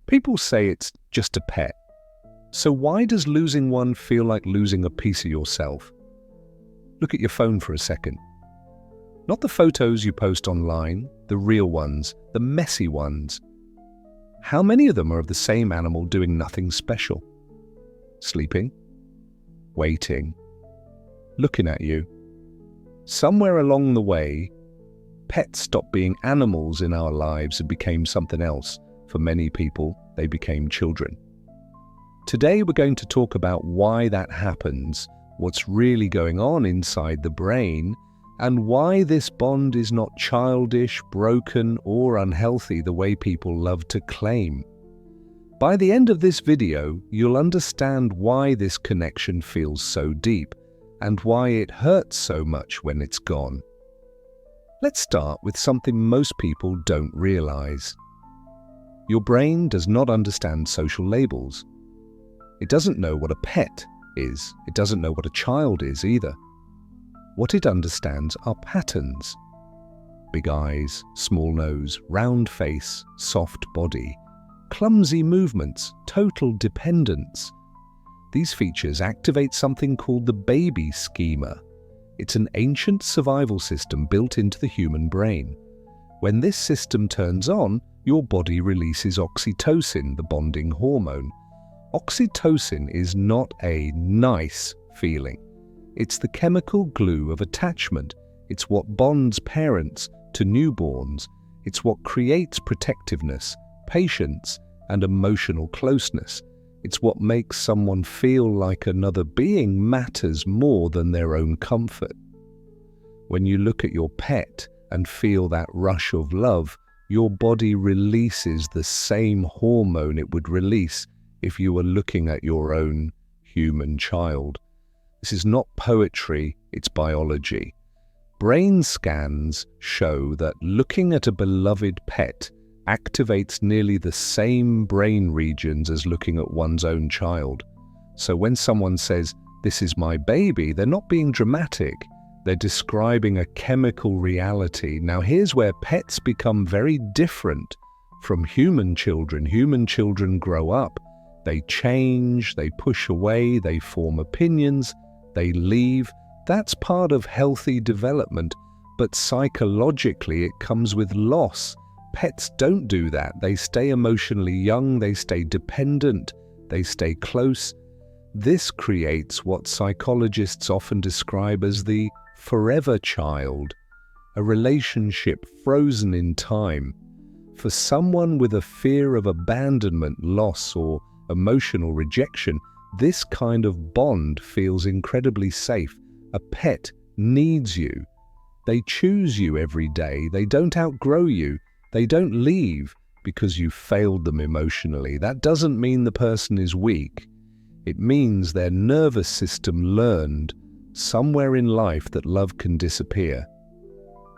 People say it's just a pet. So why does losing one feel like losing a piece of yourself? Look at your phone for a second. Not the photos you post online, the real ones, the messy ones. How many of them are of the same animal doing nothing special? Sleeping, waiting, looking at you. Somewhere along the way, pets stopped being animals in our lives and became something else. For many people, they became children. Today we're going to talk about why that happens, what's really going on inside the brain, and why this bond is not childish, broken, or unhealthy the way people love to claim. By the end of this video, you'll understand why this connection feels so deep and why it hurts so much when it's gone. Let's start with something most people don't realize. Your brain does not understand social labels. It doesn't know what a pet is. It doesn't know what a child is either. What it understands are patterns. Big eyes, small nose, round face, soft body, clumsy movements, total dependence. These features activate something called the baby schema. It's an ancient survival system built into the human brain. When this system turns on, your body releases oxytocin, the bonding hormone. Oxytocin is not a nice feeling. It's the chemical glue of attachment. It's what bonds parents to newborns. It's what creates protectiveness, patience, and emotional closeness. It's what makes someone feel like another being matters more than their own comfort. When you look at your pet and feel that rush of love, your body releases the same hormone it would release if you were looking at your own human child. This is not poetry, it's biology. Brain scans show that looking at a beloved pet activates nearly the same brain regions as looking at one's own child. So when someone says, "This is my baby," they're not being dramatic. They're describing a chemical reality. Now here's where pets become very different from human children. Human children grow up. They change, they push away, they form opinions, they leave. That's part of healthy development, but psychologically it comes with loss. Pets don't do that. They stay emotionally young, they stay dependent, they stay close. This creates what psychologists often describe as the forever child, a relationship frozen in time. For someone with a fear of abandonment, loss, or emotional rejection, this kind of bond feels incredibly safe. A pet needs you. They choose you every day. They don't outgrow you. They don't leave because you failed them emotionally. That doesn't mean the person is weak. It means their nervous system learned somewhere in life that love can disappear.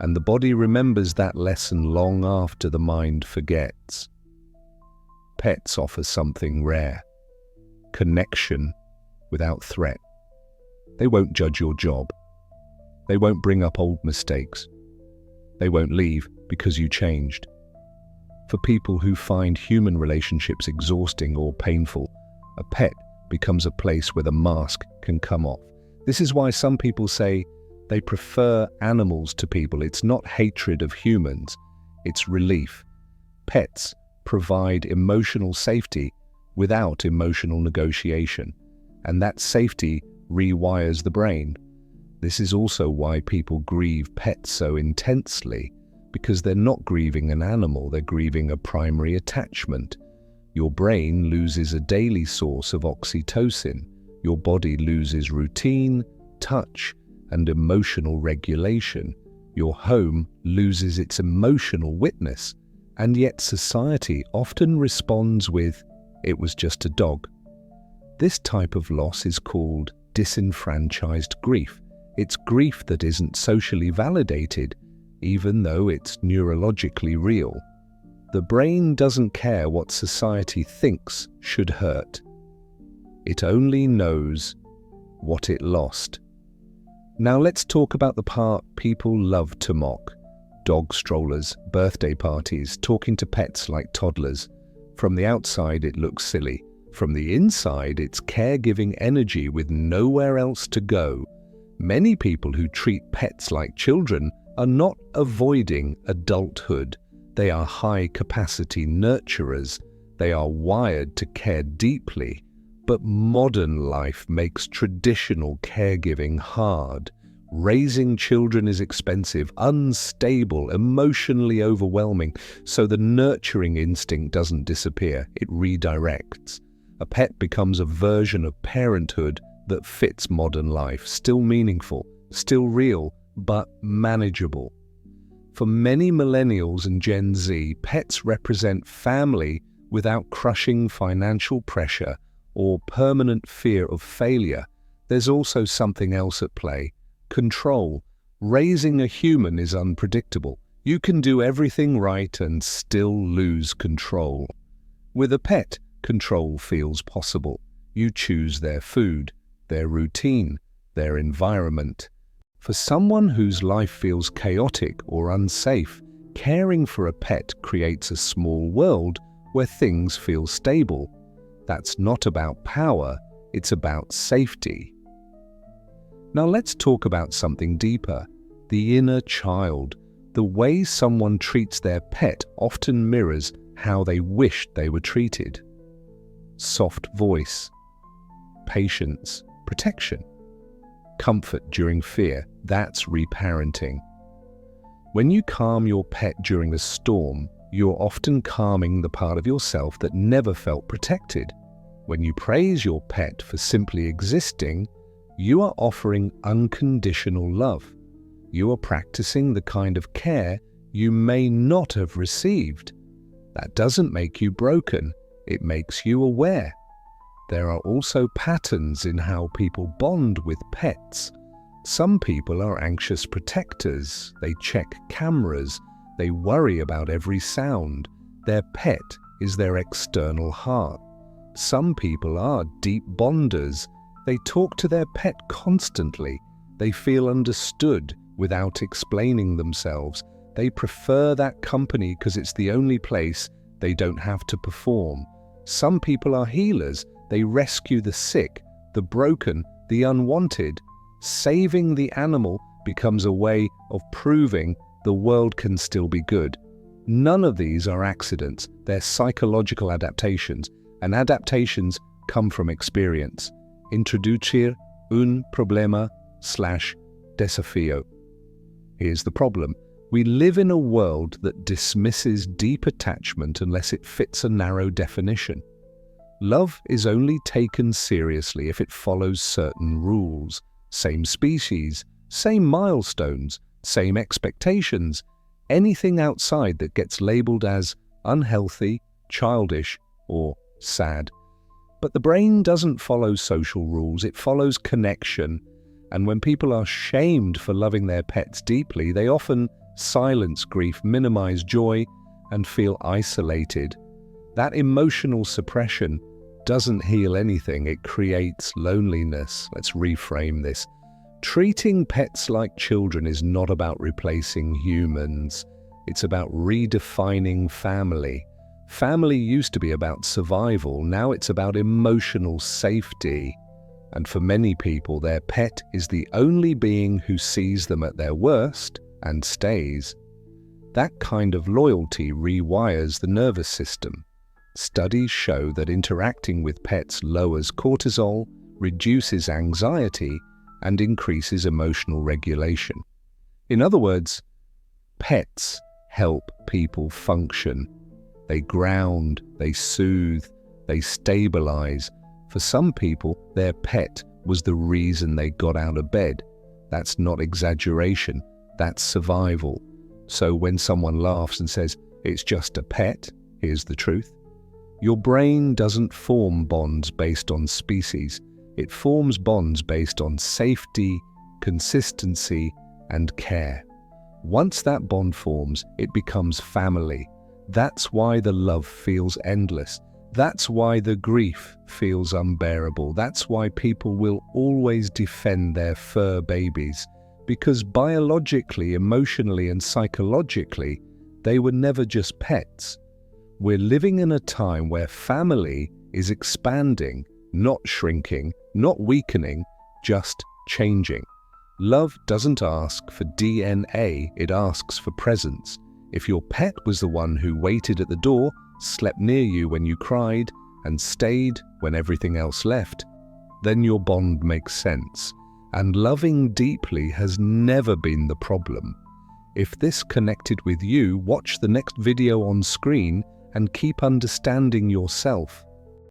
And the body remembers that lesson long after the mind forgets. Pets offer something rare: connection without threat. They won't judge your job. They won't bring up old mistakes. They won't leave because you changed. For people who find human relationships exhausting or painful, a pet becomes a place where the mask can come off. This is why some people say they prefer animals to people. It's not hatred of humans, it's relief. Pets provide emotional safety without emotional negotiation, and that safety rewires the brain. This is also why people grieve pets so intensely, because they're not grieving an animal, they're grieving a primary attachment. Your brain loses a daily source of oxytocin. Your body loses routine, touch, and emotional regulation. Your home loses its emotional witness, and yet society often responds with, "It was just a dog." This type of loss is called disenfranchised grief. It's grief that isn't socially validated, even though it's neurologically real. The brain doesn't care what society thinks should hurt. It only knows what it lost. Now let's talk about the part people love to mock: dog strollers, birthday parties, talking to pets like toddlers. From the outside, it looks silly. From the inside, it's caregiving energy with nowhere else to go. Many people who treat pets like children are not avoiding adulthood. They are high-capacity nurturers. They are wired to care deeply. But modern life makes traditional caregiving hard. Raising children is expensive, unstable, emotionally overwhelming, so the nurturing instinct doesn't disappear, it redirects. A pet becomes a version of parenthood that fits modern life, still meaningful, still real, but manageable. For many millennials and Gen Z, pets represent family without crushing financial pressure or permanent fear of failure. There's also something else at play: control. Raising a human is unpredictable. You can do everything right and still lose control. With a pet, control feels possible. You choose their food, their routine, their environment. For someone whose life feels chaotic or unsafe, caring for a pet creates a small world where things feel stable. That's not about power, it's about safety. Now let's talk about something deeper: the inner child. The way someone treats their pet often mirrors how they wished they were treated. Soft voice, patience, protection, comfort during fear, that's reparenting. When you calm your pet during a storm, you're often calming the part of yourself that never felt protected. When you praise your pet for simply existing, you are offering unconditional love. You are practicing the kind of care you may not have received. That doesn't make you broken, it makes you aware. There are also patterns in how people bond with pets. Some people are anxious protectors. They check cameras. They worry about every sound. Their pet is their external heart. Some people are deep bonders. They talk to their pet constantly. They feel understood without explaining themselves. They prefer that company because it's the only place they don't have to perform. Some people are healers. They rescue the sick, the broken, the unwanted. Saving the animal becomes a way of proving the world can still be good. None of these are accidents. They're psychological adaptations, and adaptations come from experience. Introducir un problema/desafío. Here's the problem. We live in a world that dismisses deep attachment unless it fits a narrow definition. Love is only taken seriously if it follows certain rules. Same species, same milestones, same expectations. Anything outside that gets labeled as unhealthy, childish, or sad. But the brain doesn't follow social rules, it follows connection. And when people are shamed for loving their pets deeply, they often silence grief, minimize joy, and feel isolated. That emotional suppression doesn't heal anything, it creates loneliness. Let's reframe this. Treating pets like children is not about replacing humans. It's about redefining family. Family used to be about survival, now it's about emotional safety. And for many people, their pet is the only being who sees them at their worst and stays. That kind of loyalty rewires the nervous system. Studies show that interacting with pets lowers cortisol, reduces anxiety, and increases emotional regulation. In other words, pets help people function. They ground, they soothe, they stabilize. For some people, their pet was the reason they got out of bed. That's not exaggeration, that's survival. So when someone laughs and says, "It's just a pet," here's the truth. Your brain doesn't form bonds based on species. It forms bonds based on safety, consistency, and care. Once that bond forms, it becomes family. That's why the love feels endless. That's why the grief feels unbearable. That's why people will always defend their fur babies. Because biologically, emotionally, and psychologically, they were never just pets. We're living in a time where family is expanding, not shrinking, not weakening, just changing. Love doesn't ask for DNA, it asks for presence. If your pet was the one who waited at the door, slept near you when you cried, and stayed when everything else left, then your bond makes sense. And loving deeply has never been the problem. If this connected with you, watch the next video on screen and keep understanding yourself.